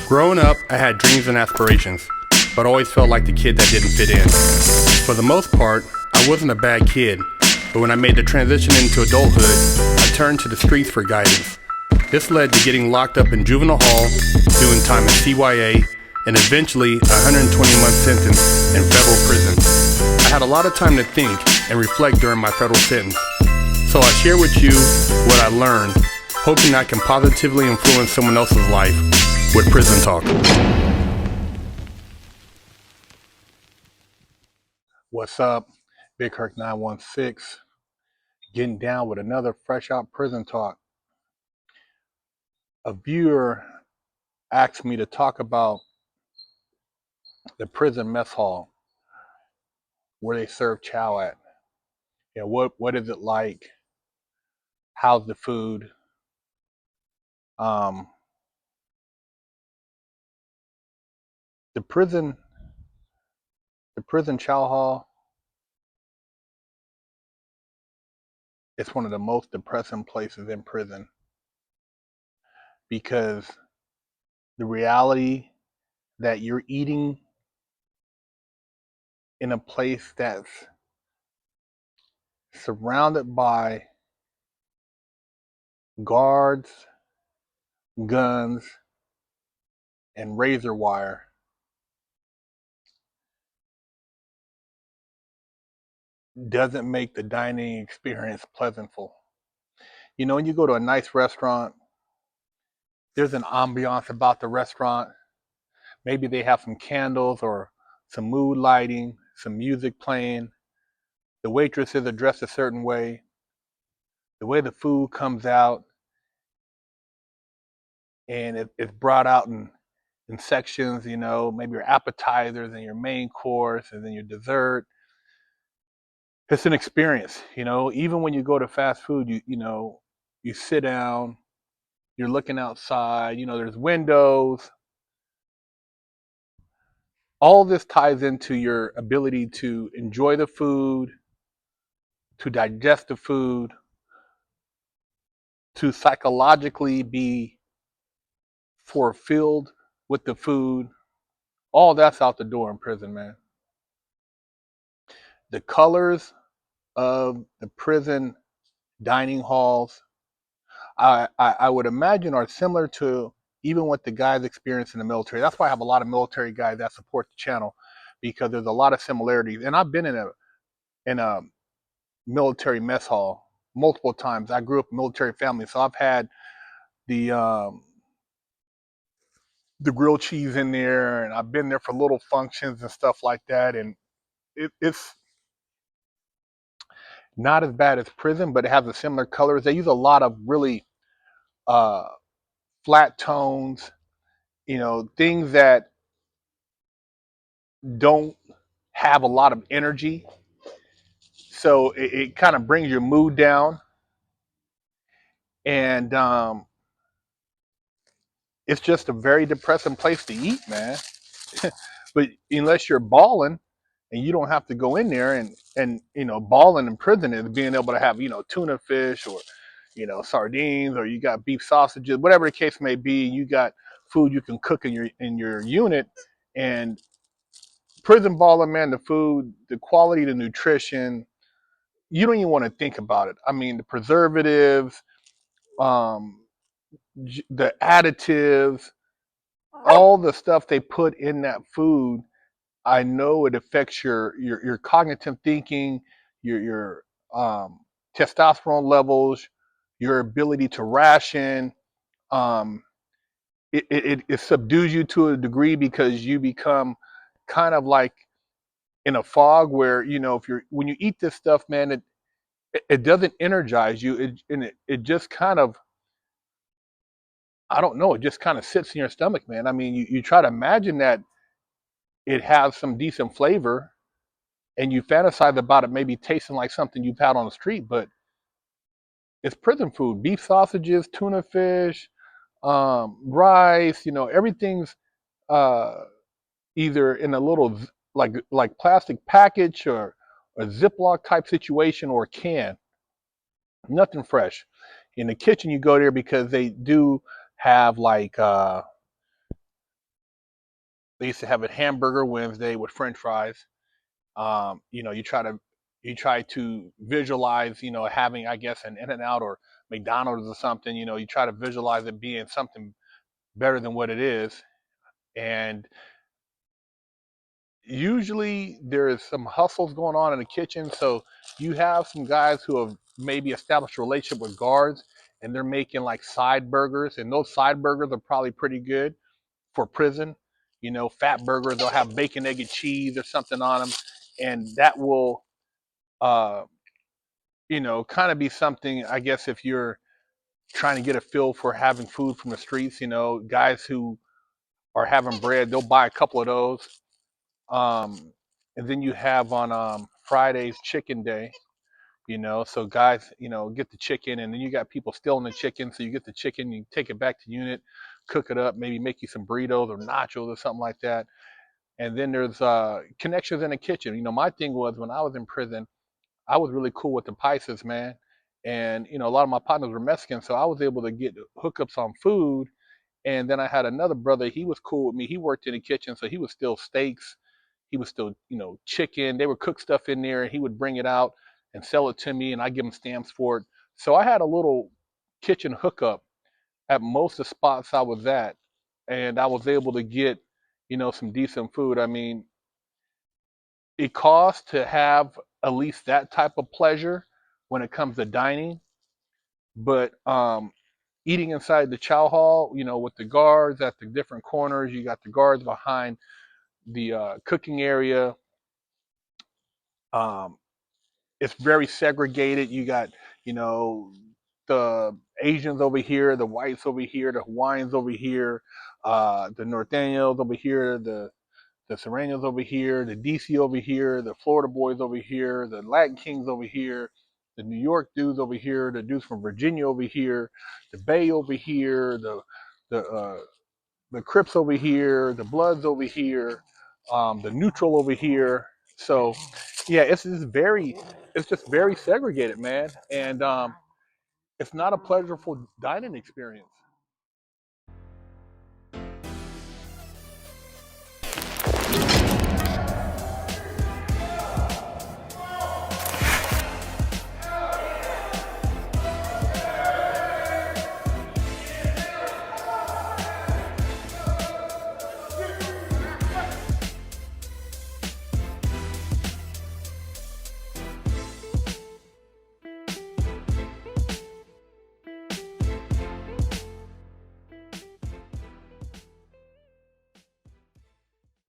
Growing up, I had dreams and aspirations, but always felt like the kid that didn't fit in. For the most part, I wasn't a bad kid, but when I made the transition into adulthood, I turned to the streets for guidance. This led to getting locked up in juvenile hall, doing time in CYA, and eventually a 120-month sentence in federal prison. I had a lot of time to think and reflect during my federal sentence, so I share with you what I learned, hoping I can positively influence someone else's life with Prison Talk. What's up? Big Kirk 916, getting down with another Fresh Out Prison Talk. A viewer asked me to talk about the prison mess hall where they serve chow at. You know, what is it like? How's the food? Um, the prison chow hall, it's one of the most depressing places in prison because the reality that you're eating in a place that's surrounded by guards, guns, and razor wire doesn't make the dining experience pleasantful. You know, when you go to a nice restaurant, there's an ambiance about the restaurant. Maybe they have some candles or some mood lighting, some music playing. The waitress is dressed a certain way. The way the food comes out, and it's brought out in sections, you know, maybe your appetizers and your main course and then your dessert. It's an experience, you know. Even when you go to fast food, you sit down, you're looking outside, you know, there's windows. All this ties into your ability to enjoy the food, to digest the food, to psychologically be fulfilled with the food. All that's out the door in prison, man. The colors of the prison dining halls, I would imagine, are similar to even what the guys experience in the military. That's why I have a lot of military guys that support the channel, because there's a lot of similarities. And I've been in a military mess hall multiple times. I grew up in a military family, so I've had the um, the grilled cheese in there, and I've been there for little functions and stuff like that. And it's not as bad as prison, but it has a similar colors. They use a lot of really uh, flat tones, you know, things that don't have a lot of energy. So it kind of brings your mood down. And it's just a very depressing place to eat, man. But unless you're balling and you don't have to go in there and balling in prison is being able to have, tuna fish or, sardines, or you got beef sausages, whatever the case may be. You got food you can cook in your unit. And prison balling, man, the food, the quality, the nutrition, you don't even want to think about it. I mean, the preservatives, um, the additives, all the stuff they put in that food. I know it affects your cognitive thinking, your testosterone levels, your ability to ration. Um, it subdues you to a degree because you become kind of like in a fog where, if you're when you eat this stuff, man, it doesn't energize you. It just kind of, I don't know, it just kind of sits in your stomach, man. I mean, you try to imagine that it has some decent flavor, and you fantasize about it maybe tasting like something you've had on the street, but it's prison food. Beef sausages, tuna fish, rice, everything's uh, either in a little like plastic package or a Ziploc type situation, or a can. Nothing fresh. In the kitchen, you go there because they do have like They used to have a hamburger Wednesday with French fries. You know, you try to visualize, you know, having, I guess, an In and Out or McDonald's or something. You know, you try to visualize it being something better than what it is. And usually there is some hustles going on in the kitchen. So you have some guys who have maybe established a relationship with guards, and they're making like side burgers, and those side burgers are probably pretty good for prison. You know, fat burgers, they'll have bacon, egg, and cheese or something on them, and that will, uh, you know, kind of be something. I guess if you're trying to get a feel for having food from the streets, you know, guys who are having bread, they'll buy a couple of those. Um, and then you have on Fridays chicken day, you know, so guys, you know, get the chicken, and then you got people stealing the chicken. So you get the chicken, you take it back to unit, cook it up, maybe make you some burritos or nachos or something like that. And then there's connections in the kitchen. You know, my thing was when I was in prison, I was really cool with the Pisces, man. And, you know, a lot of my partners were Mexican, so I was able to get hookups on food. And then I had another brother, he was cool with me. He worked in the kitchen, so he was still steaks. He was still, you know, chicken. They would cook stuff in there, and he would bring it out and sell it to me, and I give him stamps for it. So I had a little kitchen hookup at most of the spots I was at, and I was able to get, you know, some decent food. I mean, it costs to have at least that type of pleasure when it comes to dining, but eating inside the chow hall, you know, with the guards at the different corners, you got the guards behind the cooking area. Um, it's very segregated. You got, you know, the Asians over here, the whites over here, the Hawaiians over here, the Norteños over here, the Serranos over here, the DC over here, the Florida boys over here, the Latin Kings over here, the New York dudes over here, the dudes from Virginia over here, the Bay over here, the the Crips over here, the Bloods over here, the Neutral over here. So, yeah, it's just very segregated, man, and it's not a pleasurable dining experience.